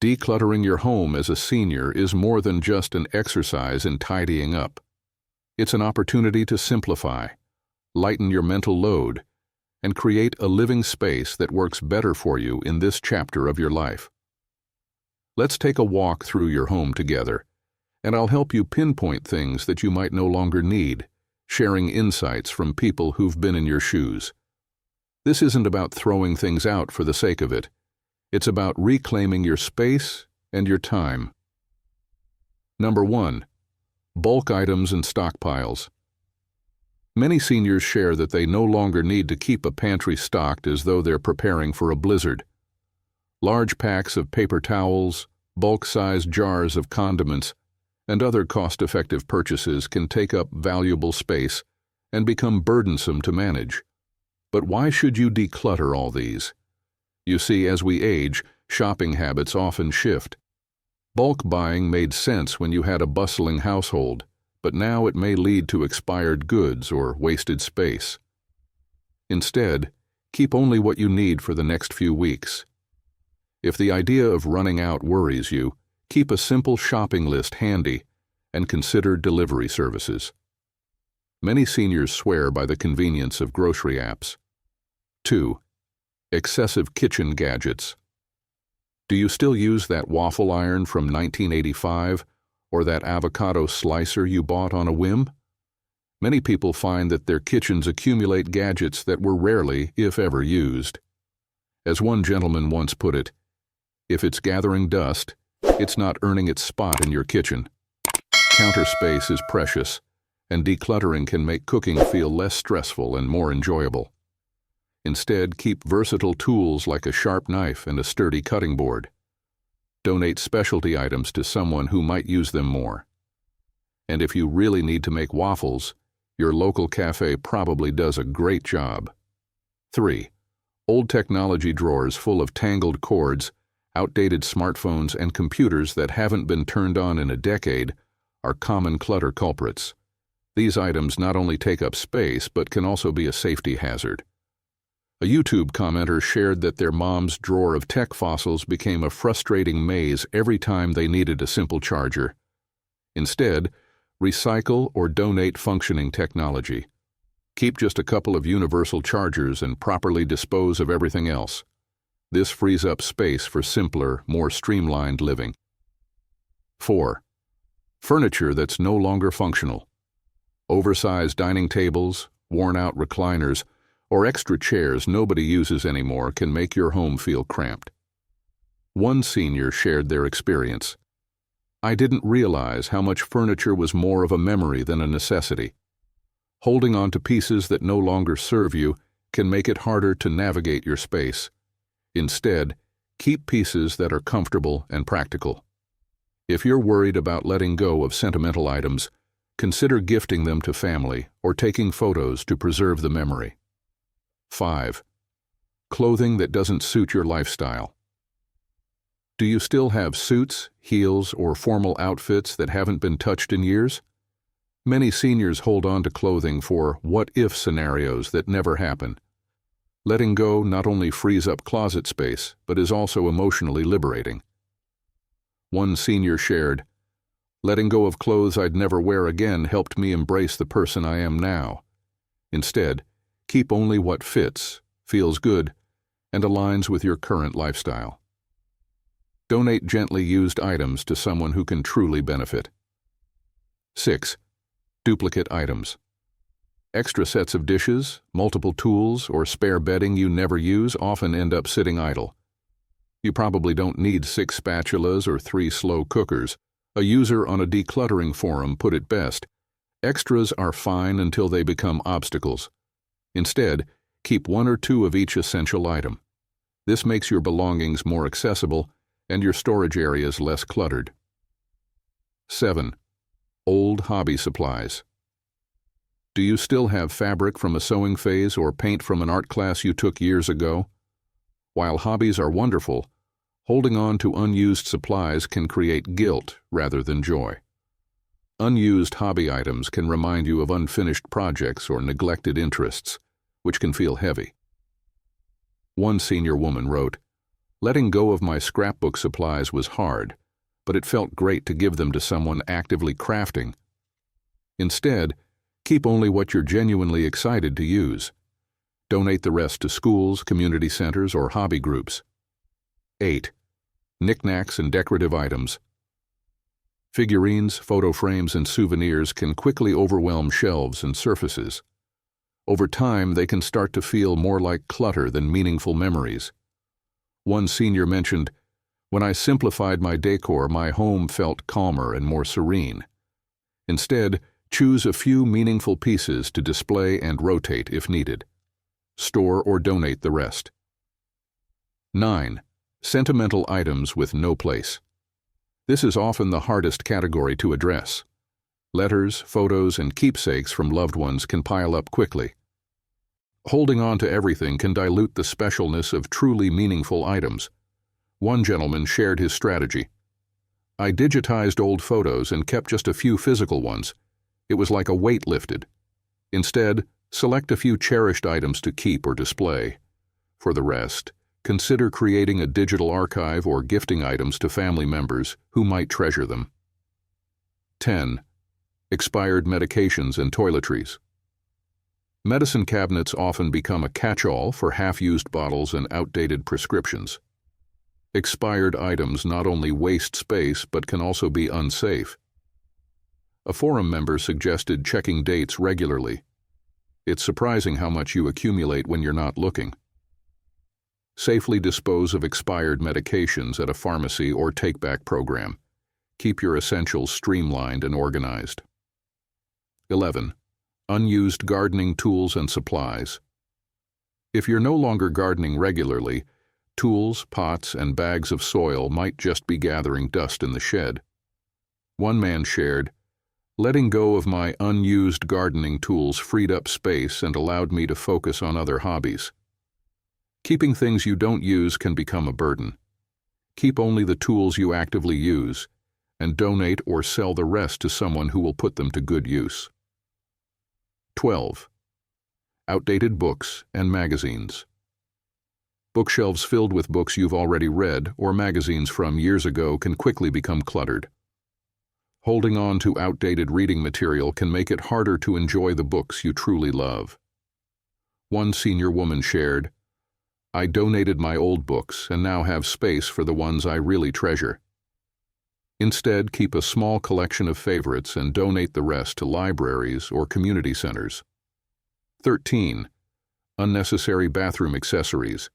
Decluttering your home as a senior is more than just an exercise in tidying up. It's an opportunity to simplify, lighten your mental load, and create a living space that works better for you in this chapter of your life. Let's take a walk through your home together, and I'll help you pinpoint things that you might no longer need, sharing insights from people who've been in your shoes. This isn't about throwing things out for the sake of it. It's about reclaiming your space and your time. Number 1. Bulk items and stockpiles. Many seniors share that they no longer need to keep a pantry stocked as though they're preparing for a blizzard. Large packs of paper towels, bulk-sized jars of condiments, and other cost-effective purchases can take up valuable space and become burdensome to manage. But why should you declutter all these? You see, as we age, shopping habits often shift. Bulk buying made sense when you had a bustling household, but now it may lead to expired goods or wasted space. Instead, keep only what you need for the next few weeks. If the idea of running out worries you, keep a simple shopping list handy and consider delivery services. Many seniors swear by the convenience of grocery apps. 2. Excessive kitchen gadgets. Do you still use that waffle iron from 1985 or that avocado slicer you bought on a whim? Many people find that their kitchens accumulate gadgets that were rarely, if ever, used. As one gentleman once put it, if it's gathering dust, it's not earning its spot in your kitchen. Counter space is precious, and decluttering can make cooking feel less stressful and more enjoyable. Instead, keep versatile tools like a sharp knife and a sturdy cutting board. Donate specialty items to someone who might use them more. And if you really need to make waffles, your local cafe probably does a great job. 3. Old technology drawers full of tangled cords, outdated smartphones, and computers that haven't been turned on in a decade are common clutter culprits. These items not only take up space but can also be a safety hazard. A YouTube commenter shared that their mom's drawer of tech fossils became a frustrating maze every time they needed a simple charger. Instead, recycle or donate functioning technology. Keep just a couple of universal chargers and properly dispose of everything else. This frees up space for simpler, more streamlined living. 4. Furniture that's no longer functional. Oversized dining tables, worn-out recliners, or extra chairs nobody uses anymore can make your home feel cramped. One senior shared their experience. I didn't realize how much furniture was more of a memory than a necessity. Holding on to pieces that no longer serve you can make it harder to navigate your space. Instead, keep pieces that are comfortable and practical. If you're worried about letting go of sentimental items, consider gifting them to family or taking photos to preserve the memory. 5. Clothing that doesn't suit your lifestyle. Do you still have suits, heels, or formal outfits that haven't been touched in years? Many seniors hold on to clothing for what-if scenarios that never happen. Letting go not only frees up closet space, but is also emotionally liberating. One senior shared, "Letting go of clothes I'd never wear again helped me embrace the person I am now." Instead, keep only what fits, feels good, and aligns with your current lifestyle. Donate gently used items to someone who can truly benefit. 6. Duplicate items. Extra sets of dishes, multiple tools, or spare bedding you never use often end up sitting idle. You probably don't need 6 spatulas or 3 slow cookers. A user on a decluttering forum put it best, "Extras are fine until they become obstacles." Instead, keep 1 or 2 of each essential item. This makes your belongings more accessible and your storage areas less cluttered. 7. Old hobby supplies. Do you still have fabric from a sewing phase or paint from an art class you took years ago? While hobbies are wonderful, holding on to unused supplies can create guilt rather than joy. Unused hobby items can remind you of unfinished projects or neglected interests, which can feel heavy. One senior woman wrote, Letting go of my scrapbook supplies was hard, but it felt great to give them to someone actively crafting. Instead, keep only what you're genuinely excited to use. Donate the rest to schools, community centers, or hobby groups. 8. Knickknacks and decorative items. Figurines, photo frames, and souvenirs can quickly overwhelm shelves and surfaces. Over time, they can start to feel more like clutter than meaningful memories. One senior mentioned, "When I simplified my decor, my home felt calmer and more serene." Instead, choose a few meaningful pieces to display and rotate if needed. Store or donate the rest. 9. Sentimental items with no place. This is often the hardest category to address. Letters, photos, and keepsakes from loved ones can pile up quickly. Holding on to everything can dilute the specialness of truly meaningful items. One gentleman shared his strategy. "I digitized old photos and kept just a few physical ones. It was like a weight lifted. Instead, select a few cherished items to keep or display. For the rest, consider creating a digital archive or gifting items to family members who might treasure them." 10. Expired medications and toiletries. Medicine cabinets often become a catch-all for half-used bottles and outdated prescriptions. Expired items not only waste space but can also be unsafe. A forum member suggested checking dates regularly. It's surprising how much you accumulate when you're not looking. Safely dispose of expired medications at a pharmacy or take-back program. Keep your essentials streamlined and organized. 11. Unused gardening tools and supplies. If you're no longer gardening regularly, tools, pots, and bags of soil might just be gathering dust in the shed. One man shared, "Letting go of my unused gardening tools freed up space and allowed me to focus on other hobbies." Keeping things you don't use can become a burden. Keep only the tools you actively use, and donate or sell the rest to someone who will put them to good use. 12. Outdated books and magazines. Bookshelves filled with books you've already read or magazines from years ago can quickly become cluttered. Holding on to outdated reading material can make it harder to enjoy the books you truly love. One senior woman shared, "I donated my old books and now have space for the ones I really treasure." Instead, keep a small collection of favorites and donate the rest to libraries or community centers. 13. Unnecessary bathroom accessories.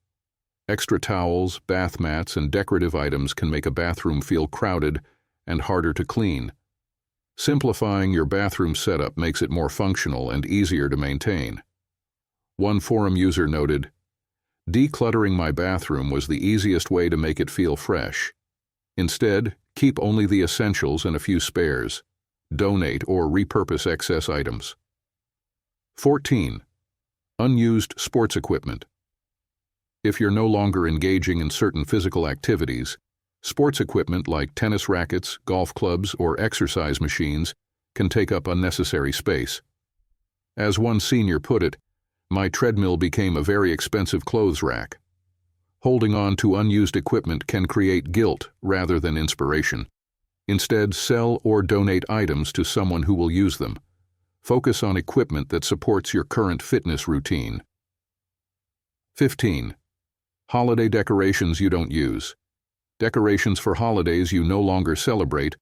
Extra towels, bath mats, and decorative items can make a bathroom feel crowded and harder to clean. Simplifying your bathroom setup makes it more functional and easier to maintain. One forum user noted, "Decluttering my bathroom was the easiest way to make it feel fresh. Instead, keep only the essentials and a few spares. Donate or repurpose excess items." 14. Unused sports equipment. If you're no longer engaging in certain physical activities, sports equipment like tennis rackets, golf clubs, or exercise machines can take up unnecessary space. As one senior put it, "My treadmill became a very expensive clothes rack." Holding on to unused equipment can create guilt rather than inspiration. Instead, sell or donate items to someone who will use them. Focus on equipment that supports your current fitness routine. 15. Holiday decorations you don't use. Decorations for holidays you no longer celebrate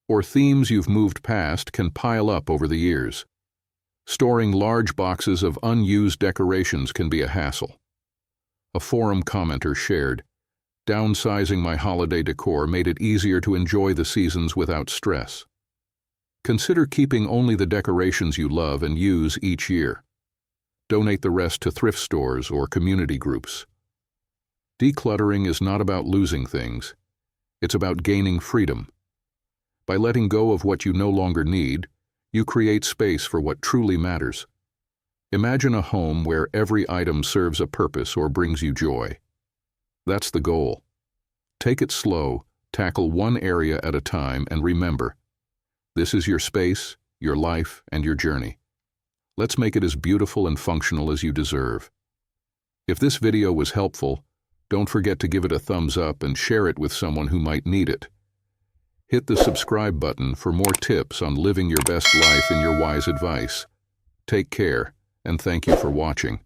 or themes you've moved past can pile up over the years. Storing large boxes of unused decorations can be a hassle. A forum commenter shared, "Downsizing my holiday decor made it easier to enjoy the seasons without stress." Consider keeping only the decorations you love and use each year. Donate the rest to thrift stores or community groups. Decluttering is not about losing things. It's about gaining freedom. By letting go of what you no longer need, you create space for what truly matters. Imagine a home where every item serves a purpose or brings you joy. That's the goal. Take it slow, tackle one area at a time, and remember, this is your space, your life, and your journey. Let's make it as beautiful and functional as you deserve. If this video was helpful, Don't forget to give it a thumbs up and share it with someone who might need it. Hit the subscribe button for more tips on living your best life and your wise advice. Take care, and thank you for watching.